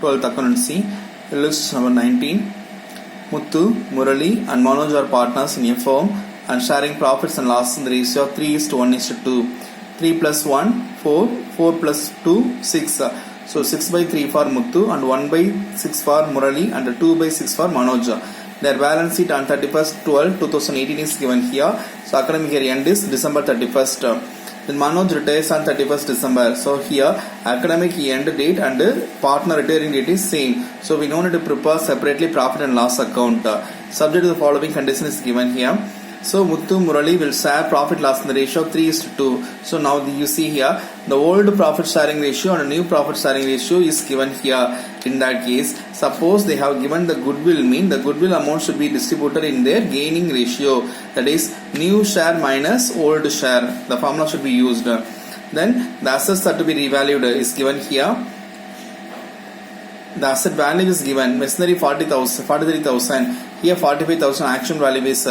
12th accountancy. List number 19. Muthu, Murali and Manoj are partners in a firm and sharing profits and losses in the ratio of 3:1:2. 3 plus 1, 4, 4 plus 2, 6. So 6/3 for Muthu and 1/6 for Murali and 2/6 for Manoj. Their balance sheet on 31st/12/2018 is given here. So academic year end is December 31st. Then Manoj retires on 31st December. So here academic end date and partner retiring date is same. So we don't need to prepare separately profit and loss account. Subject to the following condition is given here. So Muthu Murali will share profit loss in the ratio of 3:2. So now you see here the old profit sharing ratio and new profit sharing ratio is given here. In that case, suppose they have given the goodwill, mean the goodwill amount should be distributed in their gaining ratio, that is new share minus old share. The formula should be used. Then the assets are to be revalued is given here. The asset value is given, machinery 40,000, 43,000, here 45,000 action value is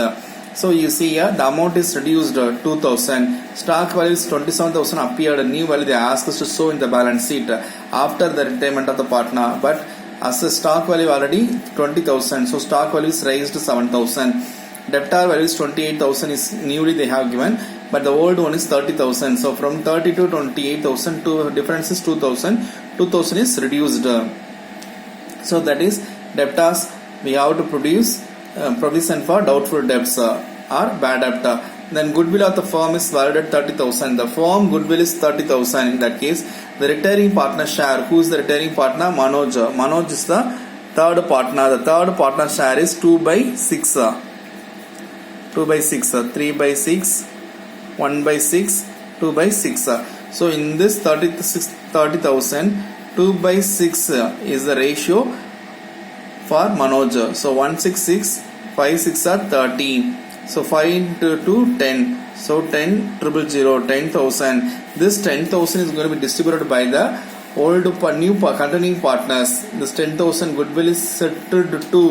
so you see here the amount is reduced 2,000. Stock value is 27,000 appeared. New value they ask us to show in the balance sheet after the retirement of the partner. But as the stock value already 20,000, so stock value is raised to 7,000. Debtor value is 28,000 is newly they have given, but the old one is 30,000. So from 30 to 28,000 to difference is 2,000. 2,000 is reduced. So that is debtors we have to produce. Provision for doubtful debts or bad debt. Then goodwill of the firm is valued at 30,000. The firm goodwill is 30,000. In that case, the retiring partner share. Who is the retiring partner? Manoj. Manoj is the third partner. The third partner share is 2/6. 2/6. 3/6. 1/6. 2/6. So in this 30,000, 2/6 is the ratio for Manoj. So 166, 5 6 are 30. So 5 into 2, 10. So 10,000, 10,000. This 10,000 is going to be distributed by the old new continuing partners. This 10,000 goodwill is settled to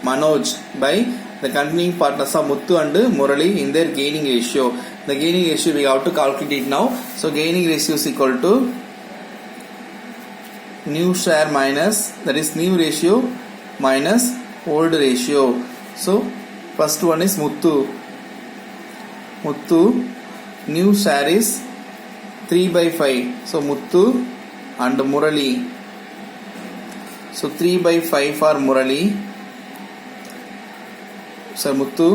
Manoj by the continuing partners of Muthu and Murali in their gaining ratio. The gaining ratio we have to calculate it now. So gaining ratio is equal to new share minus, that is new ratio minus old ratio. So first one is Muthu. New share is 3/5. So Muthu and Murali. So 3/5 for Murali. So Muthu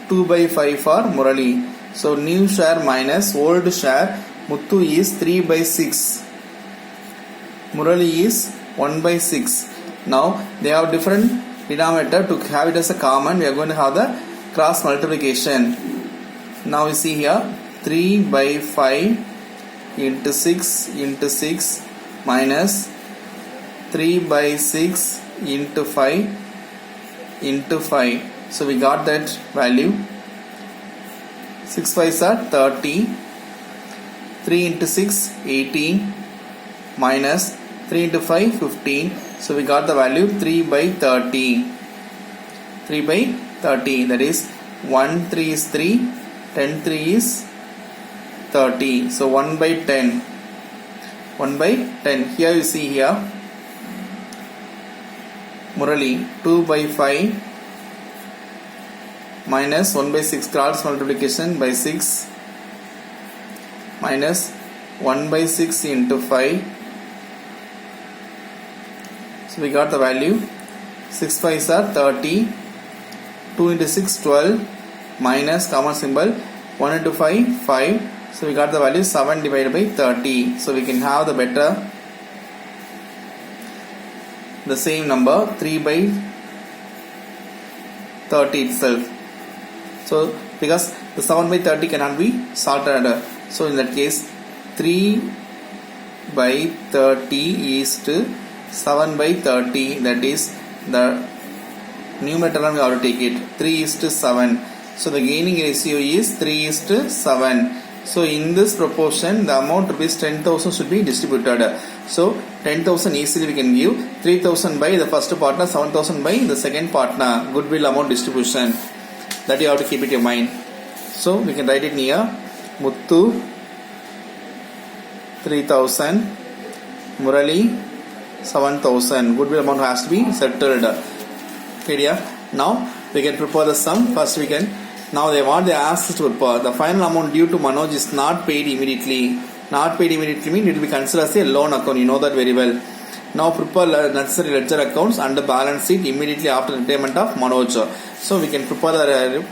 2/5 for Murali. So new share minus old share. Muthu is 3/6. Murali is 1/6. Now they have different denominator. To have it as a common, we are going to have the cross multiplication. Now you see here 3/5 into 6 into 6 minus 3/6 into 5 into 5. So we got that value. 6 5s are 30. 3 into 6 18 minus 3 into 5 15. So we got the value 3/30. 3/30, that is 1 3 is 3, 10 3 is 30. So 1/10. 1/10. Here you see here Murali 2/5 minus 1/6 cross multiplication by 6 minus 1/6 into 5. So we got the value 6 5s are 30. 2 into 6 12 minus common symbol 1 into 5 5. So we got the value 7 divided by 30. So we can have the better the same number 3/30 itself. So because the 7/30 cannot be sorted, so in that case 3/30 is to 7/30, that is the numerator we have to take it 3:7. So the gaining ratio is 3:7. So in this proportion the amount rupees 10,000 should be distributed. So 10,000 easily we can give 3,000 by the first partner, 7,000 by the second partner. Goodwill amount distribution, that you have to keep it in your mind. So we can write it near Muthu 3,000, Murali 7,000. Goodwill amount has to be settled. Okay, dear. Now we can prepare the sum. First we can. Now they asked us to prepare. The final amount due to Manoj is not paid immediately. Not paid immediately means it will be considered as a loan account. You know that very well. Now prepare necessary ledger accounts and the balance sheet immediately after repayment of Manoj. So we can prepare the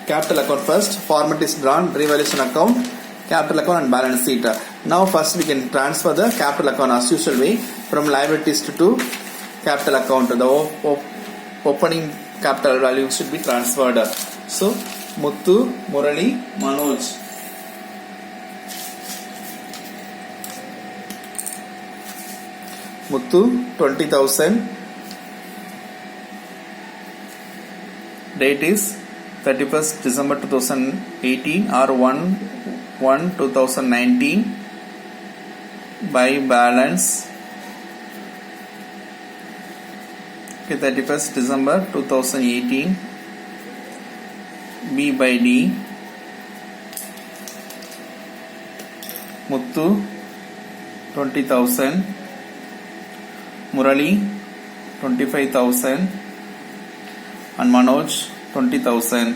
capital account first. Format is drawn. Revaluation account, capital account and balance sheet. Now first we can transfer the capital account as usual way from liabilities to capital account. The opening capital value should be transferred. So Muthu, Murali, Manoj. Muthu 20,000. Date is 31st December 2018 or 1/1/2019 by balance. Okay, 31st December 2018 B by D. Muthu 20,000. Murali 25,000 and Manoj 20,000.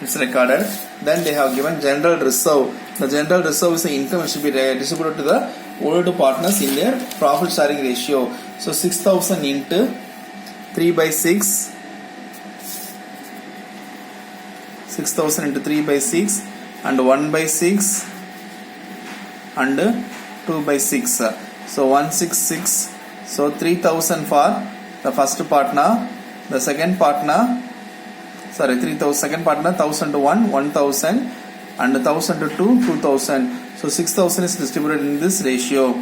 It's recorded. Then they have given general reserve. The general reserve is the income which should be distributed to the older partners in their profit sharing ratio. So 6,000 into 3 by 6. 6,000 into 3 by 6 and 1 by 6 and 2 by 6. So 166. So 3,000 for the first partner. The second partner, sorry, 3,000. Second partner 1,000 to 1, 1,000 and 1,000 to 2, 2,000. So 6,000 is distributed in this ratio.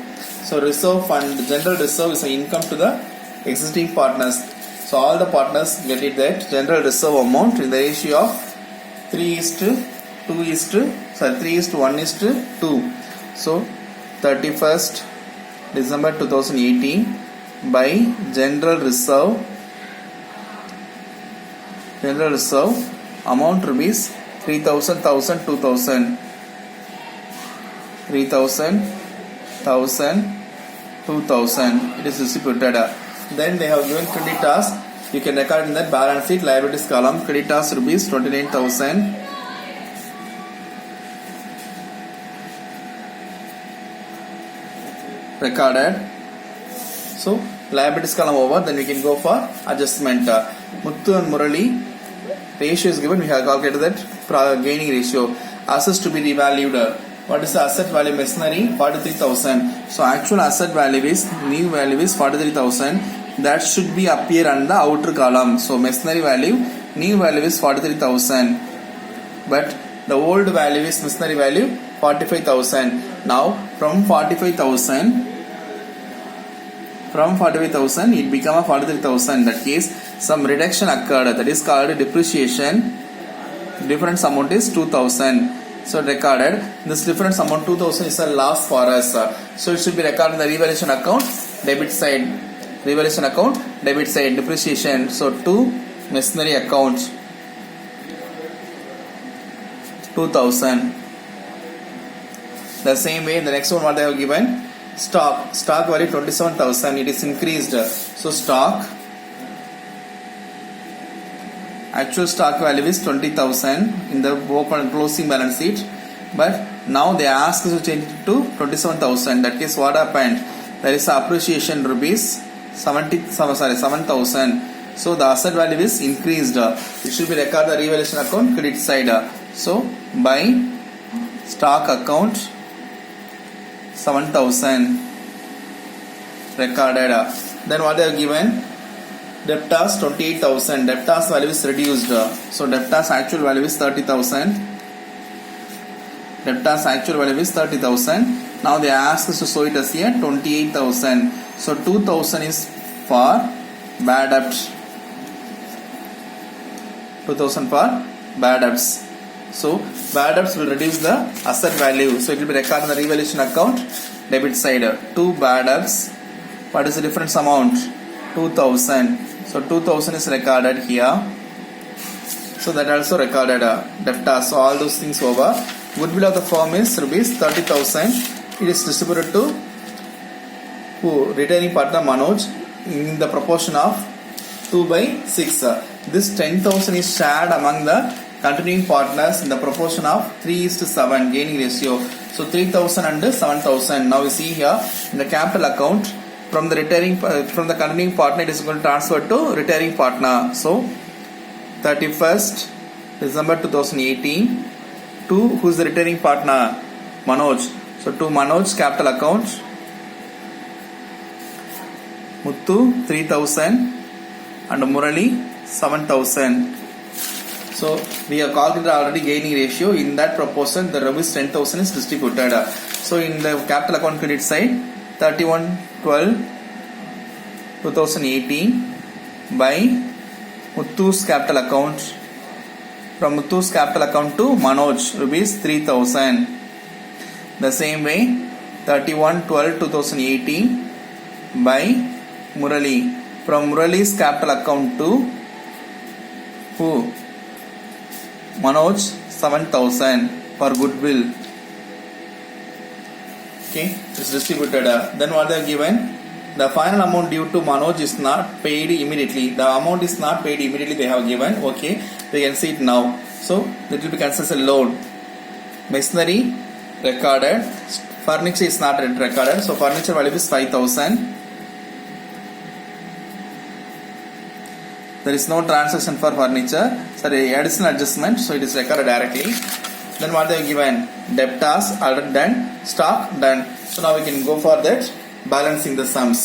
So reserve fund, general reserve is an income to the existing partners. So all the partners get it that general reserve amount in the ratio of 3:1:2. So 31st December 2018 by general reserve amount rupees 3,000, 1,000, 2,000. 3,000, 1,000, 2,000. It is distributed. Then they have given creditors. You can record in that balance sheet liabilities column. Creditors rupees 29,000. Recorded. So liabilities column over. Then we can go for adjustment. Muthu and Murali ratio is given. We have calculated that gaining ratio. Assets to be revalued. What is the asset value? Machinery 43,000. So actual asset value is new value is 43,000. That should be appear on the outer column. So machinery value, new value is 43,000. But the old value is machinery value 45,000. Now from 45,000 it become a 43,000. In that case some reduction occurred, that is called depreciation. Difference amount is 2,000. So recorded. This difference amount 2,000 is a loss for us. So it should be recorded in the revaluation account debit side. Revaluation account debit side, depreciation. So to machinery account 2,000. The same way the next one what they have given, stock value 27,000. It is increased. So stock, actual stock value is 20,000 in the open and closing balance sheet, but now they ask us to change it to 27,000. That case what happened? There is appreciation rupees 7,000. So the asset value is increased. It should be recorded the revaluation account credit side. So by stock account 7,000 recorded. Then what they have given, debtors 28,000. Debtors value is reduced. So debtors actual value is 30,000. Debtors actual value is 30,000. Now they ask us to show it as here 28,000. So 2,000 is for bad debts. 2,000 for bad debts. So bad debts will reduce the asset value. So it will be recorded in the revaluation account debit side. 2 bad debts. What is the difference amount? 2,000. So 2,000 is recorded here. So that also recorded debtors. So all those things over. Goodwill of the firm is rupees 30,000. It is distributed to who retaining partner Manoj in the proportion of 2/6. This 10,000 is shared among the continuing partners in the proportion of 3:7 gaining ratio. So 3,000 and 7,000. Now we see here in the capital account from the continuing partner it is going to transfer to retiring partner. So 31st December 2018 to who is the retiring partner? Manoj. So to Manoj capital account Muthu 3,000 and Murali 7,000. So we have calculated already gaining ratio. In that proportion the rupees 10,000 is distributed. So in the capital account credit side 31/12/2018 by Muthu's capital account, from Muthu's capital account to Manoj rupees 3,000. The same way 31/12/2018 by Murali, from Murali's capital account to who? Manoj 7,000 for goodwill. Okay, it's distributed. Then what they have given? The final amount due to Manoj is not paid immediately. The amount is not paid immediately. They have given. Okay, we can see it now. So it will be considered as a loan. Machinery recorded. Furniture is not recorded. So furniture value is 5,000. There is no transaction for furniture. Sorry, additional adjustment. So it is recorded directly. Then what they have given? Debtors already done. Stock done. So now we can go for that balancing the sums.